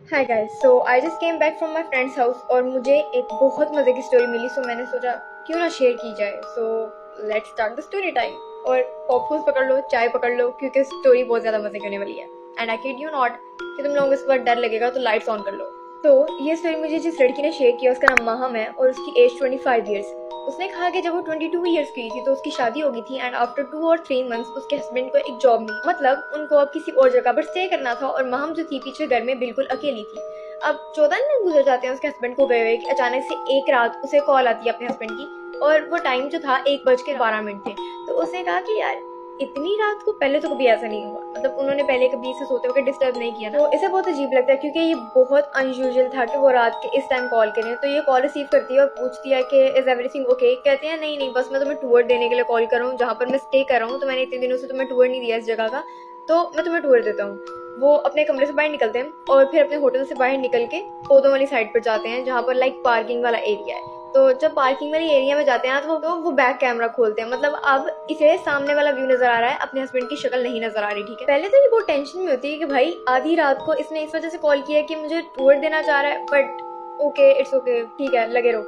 Hi guys, so I just came back from my friends house और मुझे एक बहुत मज़े की स्टोरी मिली। सो मैंने सोचा क्यों ना शेयर की जाए। So let's start the story time. और पॉपकॉर्न पकड़ लो, चाय पकड़ लो, क्योंकि स्टोरी बहुत ज़्यादा मज़े की होने वाली है। And I kid you not कि तुम लोगों को इस बार डर लगेगा, तो लाइट्स ऑन कर लो। तो ये स्टोरी मुझे जिस लड़की ने शेयर किया उसका नाम माहम है और उसकी एज 25 ईयर्स। उसने कहा कि जब वो 22 ईयर्स की थी तो उसकी शादी हो गई थी एंड आफ्टर 2 और 3 मंथ्स उसके हस्बैंड को एक जॉब मिली। मतलब उनको अब किसी और जगह पर स्टे करना था और माहम जो थी पीछे घर में बिल्कुल अकेली थी। अब 14 दिन गुजर जाते हैं उसके हस्बैंड को गए हुए कि अचानक से एक रात उसे कॉल आती है अपने हस्बैंड की और वो टाइम जो था 1:12 था। तो उसने कहा कि यार इतनी रात को पहले तो कभी ऐसा नहीं हुआ, मतलब उन्होंने पहले कभी इसे सोते हुए डिस्टर्ब नहीं किया ना। तो इसे बहुत अजीब लगता है क्योंकि ये बहुत अनयूजुअल था कि वो रात के इस टाइम कॉल करें। तो ये कॉल रिसीव करती है और पूछती है कि इज एवरीथिंग ओके। कहते हैं नहीं नहीं, बस मैं तुम्हें टूर देने के लिए कॉल कर रहा हूँ, जहाँ पर मैं स्टे कर रहा हूँ। तो मैंने इतने दिनों से तुम्हें टूर नहीं दिया इस जगह का, तो मैं तुम्हें टूर देता हूँ। वो अपने कमरे से बाहर निकलते हैं और फिर अपने होटल से बाहर निकल के पौधों वाली साइड पर जाते हैं जहाँ पर लाइक पार्किंग वाला एरिया है। तो जब पार्किंग वाली एरिया में जाते हैं ना तो वो बैक कैमरा खोलते हैं। मतलब अब इसे सामने वाला व्यू नजर आ रहा है, अपने हस्बैंड की शक्ल नहीं नजर आ रही। ठीक है, पहले तो ये बहुत टेंशन में होती है कि भाई आधी रात को इसने इस वजह से कॉल किया कि मुझे टूर देना चाह रहा है, बट ओके इट्स ओके, ठीक है लगे रहो।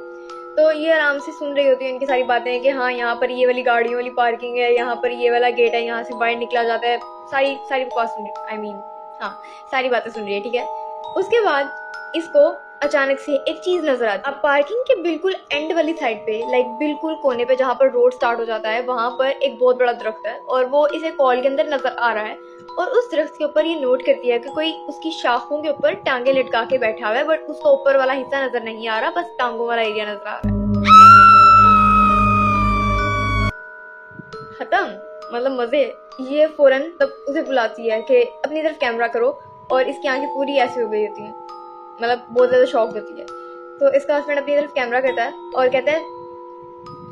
तो ये आराम से सुन रही होती है इनकी सारी बातें कि हाँ यहाँ पर ये वाली गाड़ियों वाली पार्किंग है, यहाँ पर ये वाला गेट है, यहाँ से बाहर निकला जाता है। सारी सारी बकवास सुन रही, आई मीन हाँ, सारी बातें सुन रही है। ठीक है, उसके बाद इसको अचानक से एक चीज नजर आती है। अब पार्किंग के बिल्कुल एंड वाली साइड पे, लाइक बिल्कुल कोने पे जहाँ पर रोड स्टार्ट हो जाता है, वहां पर एक बहुत बड़ा दरख्त है और वो इसे कॉल के अंदर नजर आ रहा है। और उस दरख्त के ऊपर ये नोट करती है कि कोई उसकी शाखों के ऊपर टांगे लटका के बैठा हुआ है, बट उसका ऊपर वाला हिस्सा नजर नहीं आ रहा, बस टांगों वाला एरिया नजर आ रहा है। खत्म, मतलब मजे। ये फौरन तब उसे बुलाती है कि अपनी तरफ कैमरा करो और इसकी आंखें पूरी ऐसी हो गई होती हैं, मतलब बहुत ज्यादा शॉक होती है। तो इसका हस्बैंड अपनी तरफ कैमरा करता है और कहता है,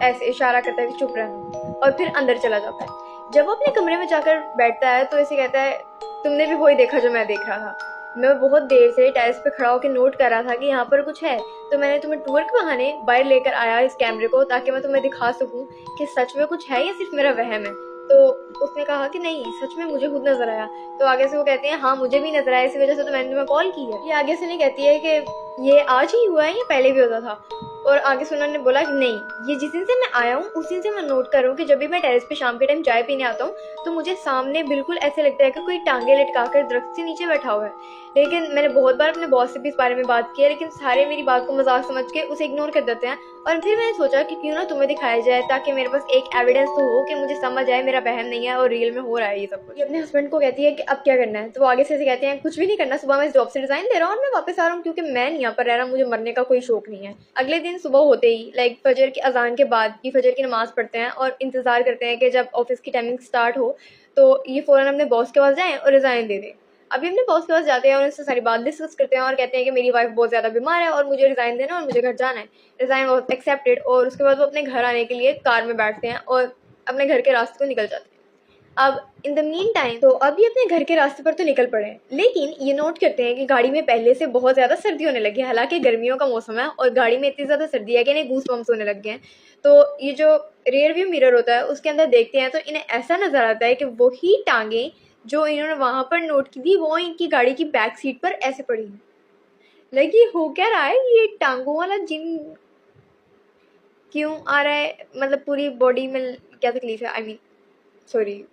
ऐसे इशारा करता है कि चुप रहना, और फिर अंदर चला जाता है। जब वो अपने कमरे में जाकर बैठता है तो इसे कहता है, तुमने भी वही देखा जो मैं देख रहा था। मैं बहुत देर से टेरेस पे खड़ा होकर नोट कर रहा था कि यहाँ पर कुछ है, तो मैंने तुम्हें टूर के बहाने बाहर लेकर आया इस कैमरे को, ताकि मैं तुम्हें दिखा सकूं कि सच में कुछ है या सिर्फ मेरा वहम है। तो उसने कहा कि नहीं, सच में मुझे खुद नजर आया। तो आगे से वो कहते हैं, हाँ मुझे भी नजर आया, इसी वजह से तो मैंने तुम्हें कॉल की है। ये आगे से नहीं कहती है कि ये आज ही हुआ है या पहले भी होता था। और आगे से उन्होंने बोला कि नहीं, ये जिस दिन से मैं आया हूँ उस दिन से मैं नोट कर रहा हूँ कि जब भी मैं टेरेस पे शाम के टाइम चाय पीने आता हूँ तो मुझे सामने बिल्कुल ऐसे लगता है कि कोई टांगे लटका कर दरख्त से नीचे बैठा हुआ है। लेकिन मैंने बहुत बार अपने बॉस से भी इस बारे में बात की है, लेकिन सारे मेरी बात को मजाक समझ के उसे इग्नोर कर देते हैं। और फिर मैंने सोचा कि क्यों ना तुम्हें दिखाया जाए, ताकि मेरे पास एक एविडेंस तो हो कि मुझे समझ आए मेरा बहन नहीं है और रियल में हो रहा है ये सब कुछ। ये अपने हस्बैंड को कहती है कि अब क्या करना है। तो वो आगे से कहते हैं, कुछ भी नहीं करना, सुबह मैं इस जॉब से रिजाइन ले रहा हूँ और मैं वापस आ रहा हूँ, क्योंकि मैं नहीं यहाँ पर रह रहा, मुझे मरने का कोई शौक नहीं है। अगले दिन सुबह होते ही लाइक फजर की अजान के बाद की फजर की नमाज पढ़ते हैं और इंतजार करते हैं कि जब ऑफिस की टाइमिंग स्टार्ट हो तो ये फौरन अपने बॉस के पास जाएं और रिजाइन दे दें। अभी अपने बॉस के पास जाते हैं और उनसे सारी बात डिस्कस करते हैं और कहते हैं कि मेरी वाइफ बहुत ज़्यादा बीमार है और मुझे रिज़ाइन देना और मुझे घर जाना है। रिज़ाइन वॉज एक्सेप्टेड और उसके बाद वो अपने घर आने के लिए कार में बैठते हैं और अपने घर के रास्ते को निकल जाते हैं। अब इन द मीन टाइम तो अब ये अपने घर के रास्ते पर तो निकल पड़े हैं, लेकिन ये नोट करते हैं कि गाड़ी में पहले से बहुत ज़्यादा सर्दी होने लगी है। हालांकि गर्मियों का मौसम है और गाड़ी में इतनी ज़्यादा सर्दी है कि इन्हें गूस बम्स होने लग गए हैं। तो ये जो रेयर व्यू मिरर होता है उसके अंदर देखते हैं तो इन्हें ऐसा नज़र आता है कि वही टांगे जो इन्होंने वहां पर नोट की थी वो इनकी गाड़ी की बैक सीट पर ऐसे पड़ी है। लगी हो क्या रहा है, ये टांगों वाला जिन क्यों आ रहा है, मतलब पूरी बॉडी में क्या तकलीफ है, आई मीन सॉरी।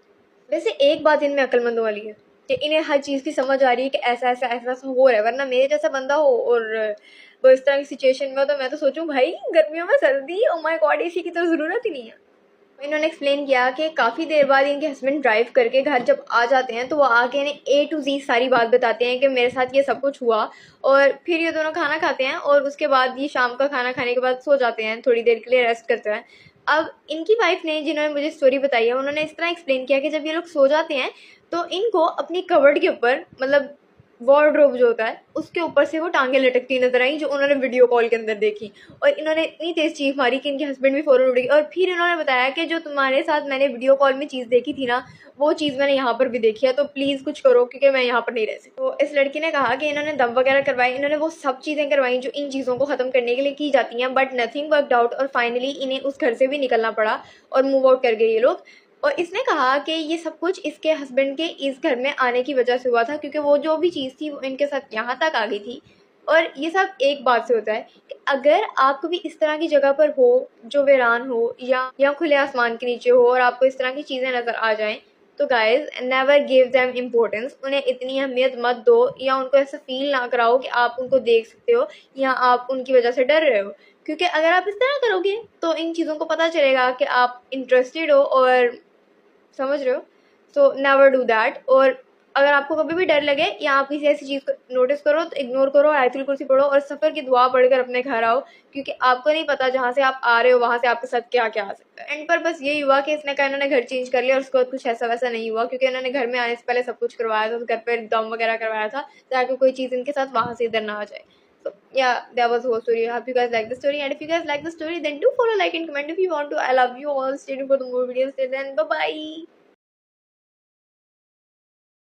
वैसे एक बात इनमें अक्लमंदों वाली है कि इन्हें हर चीज़ की समझ आ रही है कि ऐसा ऐसा ऐसा ऐसा हो रहा है, वरना मेरे जैसा बंदा हो और वो इस तरह की सिचुएशन में हो तो मैं तो सोचूं भाई गर्मियों में सर्दी, ओ माय गॉड एसी की तो ज़रूरत ही नहीं है। इन्होंने एक्सप्लेन किया कि काफ़ी देर बाद इनके हस्बैंड ड्राइव करके घर जब आ जाते हैं तो वो आके इन्हें A to Z सारी बात बताते हैं कि मेरे साथ ये सब कुछ हुआ। और फिर ये दोनों खाना खाते हैं और उसके बाद ये शाम का खाना खाने के बाद सो जाते हैं, थोड़ी देर के लिए रेस्ट करते हैं। अब इनकी वाइफ ने, जिन्होंने मुझे स्टोरी बताई है, उन्होंने इस तरह एक्सप्लेन किया कि जब ये लोग सो जाते हैं तो इनको अपनी कवर्ड के ऊपर, मतलब वार्डरोब जो होता है उसके ऊपर से वो टांगे लटकती नजर आई जो उन्होंने वीडियो कॉल के अंदर देखी। और इन्होंने इतनी तेज चीख मारी कि इनके हस्बैंड भी फौरन उड़ गई। और फिर इन्होंने बताया कि जो तुम्हारे साथ मैंने वीडियो कॉल में चीज़ देखी थी ना, वो चीज़ मैंने यहाँ पर भी देखी है, तो प्लीज़ कुछ करो क्योंकि मैं यहाँ पर नहीं रह सकती। तो इस लड़की ने कहा कि इन्होंने दम वगैरह करवाई, इन्होंने वो सब चीज़ें करवाई जो इन चीज़ों को ख़त्म करने के लिए की जाती हैं, बट नथिंग वर्कड आउट और फाइनली इन्हें उस घर से भी निकलना पड़ा और मूव आउट कर गए ये लोग। और इसने कहा कि ये सब कुछ इसके हस्बैंड के इस घर में आने की वजह से हुआ था, क्योंकि वो जो भी चीज़ थी वो इनके साथ यहाँ तक आ गई थी। और ये सब एक बात से होता है कि अगर आप कभी इस तरह की जगह पर हो जो वीरान हो या खुले आसमान के नीचे हो और आपको इस तरह की चीज़ें नज़र आ जाएं, तो guys never give them importance. उन्हें इतनी अहमियत मत दो या उनको ऐसा फील ना कराओ कि आप उनको देख सकते हो या आप उनकी वजह से डर रहे हो, क्योंकि अगर आप इस तरह करोगे तो इन चीज़ों को पता चलेगा कि आप इंटरेस्टेड हो और समझ रहे हो। So never do that. और अगर आपको कभी भी डर लगे या आप किसी ऐसी चीज़ को नोटिस करो तो इग्नोर करो, आयतुल कुर्सी पढ़ो और सफ़र की दुआ पढ़कर अपने घर आओ, क्योंकि आपको नहीं पता जहाँ से आप आ रहे हो वहाँ से आपके साथ क्या क्या आ सकता है। एंड पर बस यही हुआ कि इसने कहा इन्होंने घर चेंज कर लिया और उसके बाद कुछ ऐसा वैसा नहीं हुआ, क्योंकि इन्होंने घर में आने से पहले सब कुछ करवाया था, तो घर पर दम वगैरह करवाया था ताकि कोई चीज़ इनके साथ वहाँ से इधर ना आ जाए। So yeah, that was the whole story. I hope you guys like the story, and if you guys like the story, then do follow, like, and comment if you want to. I love you all. Stay tuned for the more videos. Till then, bye bye.